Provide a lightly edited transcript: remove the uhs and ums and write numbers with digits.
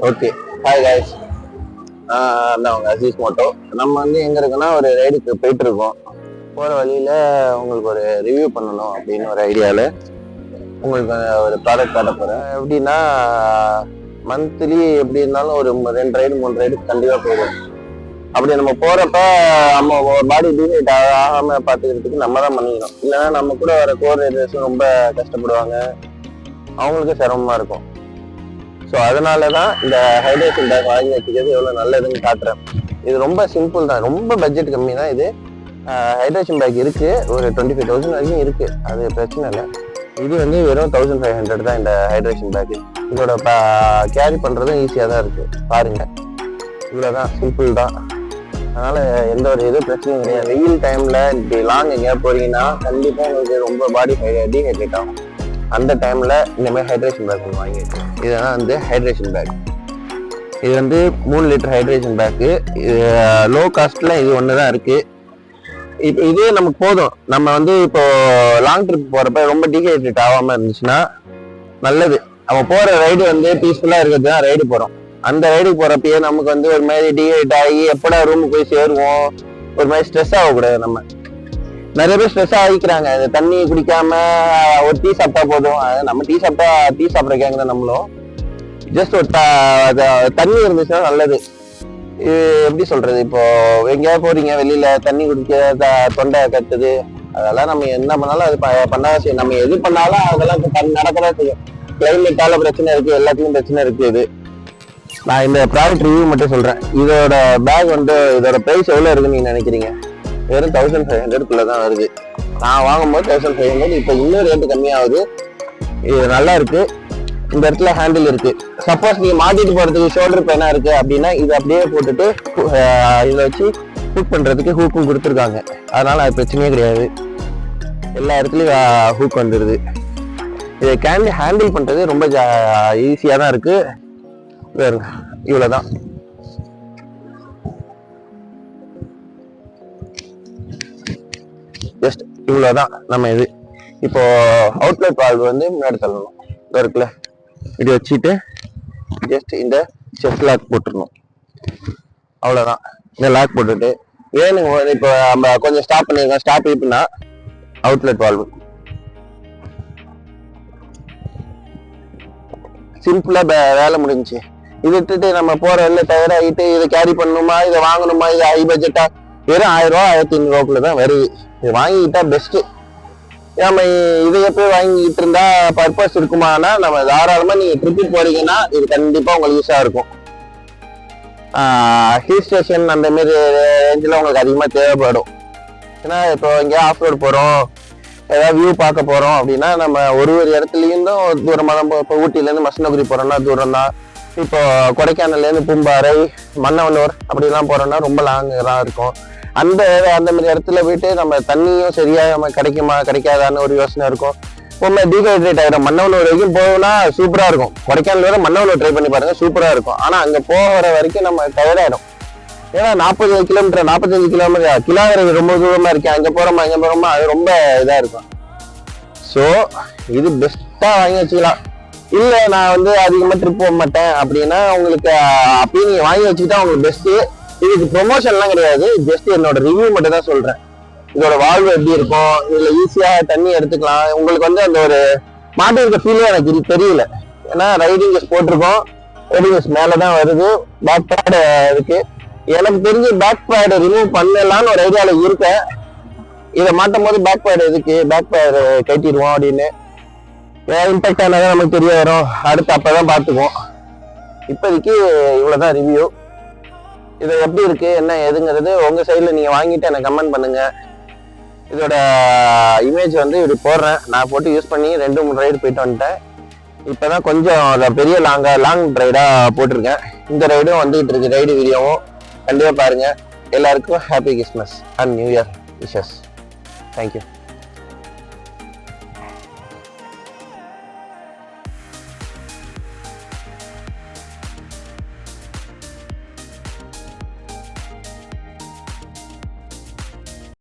Okay, hi guys. நான் உங்க Azeez Moto. நம்ம வந்து எங்க இருக்கோம்னா ஒரு ரைடுக்கு போயிட்டு இருக்கோம். போற வழியில உங்களுக்கு ஒரு ரிவ்யூ பண்ணணும் அப்படின்னு ஒரு ஐடியாவில் உங்களுக்கு ஒரு ப்ராடக்ட் காட்ட போறேன். எப்படின்னா மந்த்லி எப்படி இருந்தாலும் ஒரு 2 ரைடு 3 ரைடு கண்டிப்பா போயிடும். அப்படி நம்ம போறப்ப நம்ம பாடி டீஹைட் ஆகாம பாத்துக்கிறதுக்கு நம்ம தான் பண்ணிக்கணும். இல்லைன்னா நம்ம கூட வர கோர் ரைடர்ஸும் ரொம்ப கஷ்டப்படுவாங்க, அவங்களுக்கு சிரமமா இருக்கும். ஸோ அதனால தான் இந்த ஹைட்ரேஷன் பேக் வாங்கி வச்சுக்கிறது எவ்வளோ நல்லதுன்னு காட்டுறேன். இது ரொம்ப சிம்பிள் தான், ரொம்ப பட்ஜெட் கம்மி தான். இது ஹைட்ரேஷன் பேக் இருக்கு, ஒரு 25,000 வரைக்கும் இருக்கு, அது பிரச்சனை இல்லை. இது வந்து வெறும் 1500 தான் இந்த ஹைட்ரேஷன் பேக்கு. இதோட கேரி பண்ணுறதும் ஈஸியாக தான் இருக்கு, பாருங்க. இவ்வளோதான், சிம்பிள் தான். அதனால எந்த ஒரு இது பிரச்சனையும் கிடையாது. வெயில் டைம்ல இப்படி லாங் எங்கேயா போறீங்கன்னா கண்டிப்பாக உங்களுக்கு ரொம்ப பாடி டீஹைட்ரேட் ஆகும். அந்த டைம்ல இந்த மாதிரி ஹைட்ரேஷன் பேக் ஒன்று வாங்கியிருக்கோம். இதுதான் வந்து ஹைட்ரேஷன் பேக். இது வந்து 3 லிட்டர் ஹைட்ரேஷன் பேக்கு. லோ காஸ்ட்ல இது ஒன்று தான் இருக்கு. இப்போ இதே நமக்கு போதும். நம்ம வந்து இப்போ லாங் ட்ரிப் போறப்ப ரொம்ப டீஹைட்ரேட் ஆகாம இருந்துச்சுன்னா நல்லது. நம்ம போற ரைடு வந்து பீஸ்ஃபுல்லா இருக்கிறது தான் ரைடு போறோம். அந்த ரைடுக்கு போறப்பயே நமக்கு வந்து ஒரு மாதிரி டீஹைட் ஆகி எப்படா ரூமுக்கு போய் சேருவோம், ஒரு மாதிரி ஸ்ட்ரெஸ் ஆகக்கூடாது. நம்ம நிறைய பேர் ஸ்ட்ரெஸ் ஆகிக்கிறாங்க, இந்த தண்ணி குடிக்காம ஒரு டீ சாப்பிட்டா போதும். நம்ம டீ சாப்பிட்ற கேங்க தான் நம்மளும். ஜஸ்ட் ஒரு தண்ணி இருந்துச்சுன்னா நல்லது. இது எப்படி சொல்றது, இப்போ எங்கேயாவது போறீங்க வெளியில, தண்ணி குடிக்க தொண்டை கட்டுது, அதெல்லாம் நம்ம என்ன பண்ணாலும் அது பண்ணாதான் செய்யும். நம்ம எது பண்ணாலும் அதெல்லாம் நடக்கதான் செய்யும். கிளைமேட்டால பிரச்சனை இருக்கு, எல்லாத்துக்கும் பிரச்சனை இருக்கு. இது நான் இந்த ப்ராடக்ட் ரிவ்யூ மட்டும் சொல்றேன். இதோட பேக் வந்து இதோட பிரைஸ் எவ்வளவு இருக்குன்னு நீங்க நினைக்கிறீங்க? வெறும் 1500 தான் வருது. நான் வாங்கும்போது 1500. இப்போ இன்னும் ரேட்டு கம்மியாகுது. இது நல்லா இருக்கு. இந்த இடத்துல ஹேண்டில் இருக்கு. சப்போஸ் நீங்க மாட்டிட்டு போறதுக்கு ஷோல்டர் பெயினா இருக்கு அப்படின்னா இது அப்படியே போட்டுட்டு இதில் வச்சு ஹூக் பண்றதுக்கு ஹூக்கும் கொடுத்துருக்காங்க. அதனால அது பிரச்சனையே கிடையாது, எல்லா இடத்துலயும் ஹூக் வந்துடுது. இதை ஹேண்டில் பண்றது ரொம்ப ஈஸியா தான் இருக்கு. வேறுங்க, இவ்வளவுதான். ஜஸ்ட் இவ்வளவுதான். நம்ம இது இப்போ அவுட்லெட் வால்வு வந்து முன்னாடி தள்ளணும், இருக்குல்ல, இப்படி வச்சுட்டு ஜஸ்ட் இந்த செஸ்ட் லாக் போட்டுடணும். அவ்வளவுதான். இந்த லாக் போட்டுட்டு வேணுங்க இப்போ நம்ம கொஞ்சம் ஸ்டாப் பண்ணிருக்கோம். ஸ்டாப் இப்படின்னா அவுட்லெட் வால்வு சிம்பிளா வேலை முடிஞ்சுச்சு. இது விட்டுட்டு நம்ம போற வெளில தவிர ஆகிட்டு இதை கேரி பண்ணணுமா, இதை வாங்கணுமா, இது ஹை பட்ஜெட்டா வெறும் 1000 ரூபா 1500 தான் வருது. இது வாங்கிக்கிட்டா பெஸ்ட். நம்ம இதை போய் வாங்கிட்டு இருந்தா பர்பஸ் இருக்குமானா, நம்ம தாராளமா நீங்க ட்ரிப்பு போறீங்கன்னா இது கண்டிப்பா உங்களுக்கு யூஸா இருக்கும். ஹில் ஸ்டேஷன் அந்த மாதிரி ரேஞ்சில் உங்களுக்கு அதிகமா தேவைப்படும். ஏன்னா இப்போ எங்கேயா ஆஃப் ரோடு போறோம், ஏதாவது வியூ பார்க்க போறோம் அப்படின்னா நம்ம ஒரு இடத்துலயும் தான் தூரமா தான். இப்போ ஊட்டிலேருந்து மசனகுரி போறோம்னா தூரம் தான். இப்போ கொடைக்கானல்லேருந்து பூம்பாறை, மன்னவனூர் அப்படிலாம் போறோம்னா ரொம்ப லாங்காக இருக்கும். அந்த மாதிரி இடத்துல போயிட்டு நம்ம தண்ணியும் சரியா நம்ம கிடைக்காதான்னு ஒரு யோசனை இருக்கும். ரொம்ப டீஹைட்ரேட் ஆகிடும். மன்னவனூர் வரைக்கும் போகணும்னா சூப்பரா இருக்கும். கொடைக்கானல் வரை மன்னவனூர் ட்ரை பண்ணி பாருங்க, சூப்பரா இருக்கும். ஆனா அங்க போகிற வரைக்கும் நம்ம டயர்ட் ஆயிடும். ஏன்னா 40 கிலோமீட்டர் 45 கிலோமீட்டர் கிலோமீட்டர் ரொம்ப தூரமா இருக்கேன், அங்க போறோமா இங்க போறோமா, அது ரொம்ப இதா இருக்கும். ஸோ இது பெஸ்டா வாங்கி வச்சுக்கலாம். இல்ல நான் வந்து அதிகமா ட்ரிப் போக மாட்டேன் அப்படின்னா உங்களுக்கு அப்பயும் நீங்க வாங்கி வச்சுக்கிட்டா உங்களுக்கு பெஸ்ட். இதுக்கு ப்ரொமோஷன்லாம் கிடையாது, ஜஸ்ட் என்னோட ரிவ்யூ மட்டும் தான் சொல்றேன். இதோட வால்வு எப்படி இருக்கும், இதுல ஈஸியா தண்ணி எடுத்துக்கலாம். உங்களுக்கு வந்து அந்த ஒரு மாட்டி இருக்க ஃபீலே எனக்கு தெரியல. ஏன்னா ரைடிங் ஜஸ்ட் போட்டிருக்கோம், ரைடிங் ஜஸ்ட் மேலதான் வருது. பேக் பேட் இருக்கு. எனக்கு தெரிஞ்சு பேக் பேட் ரிமூவ் பண்ணலான்னு ஒரு ஐடியால இருக்கேன். இதை மாட்டும் போது பேக் பேட் எதுக்கு, பேக் பேட் கட்டிடுவோம் அப்படின்னு இம்பாக்ட் ஆனாதான் நமக்கு தெரிய வரும். அடுத்து அப்பதான் பார்த்துக்குவோம். இப்போதைக்கு இவ்வளவுதான் ரிவ்யூ. இது எப்படி இருக்கு என்ன எதுங்கிறது உங்க சைட்ல நீங்க வாங்கிட்டு எனக்கு கமெண்ட் பண்ணுங்க. இதோட இமேஜ் வந்து இப்படி போடுறேன். நான் போட்டு யூஸ் பண்ணி 2-3 ரைடு போயிட்டு வந்துட்டேன். இப்பதான் கொஞ்சம் பெரிய லாங் ரைடா போட்டிருக்கேன். இந்த ரைடும் வந்துட்டு இருக்கு, ரைடு வீடியோவும் கண்டிப்பா பாருங்க. எல்லாருக்கும் happy Christmas and new year wishes. Thank you.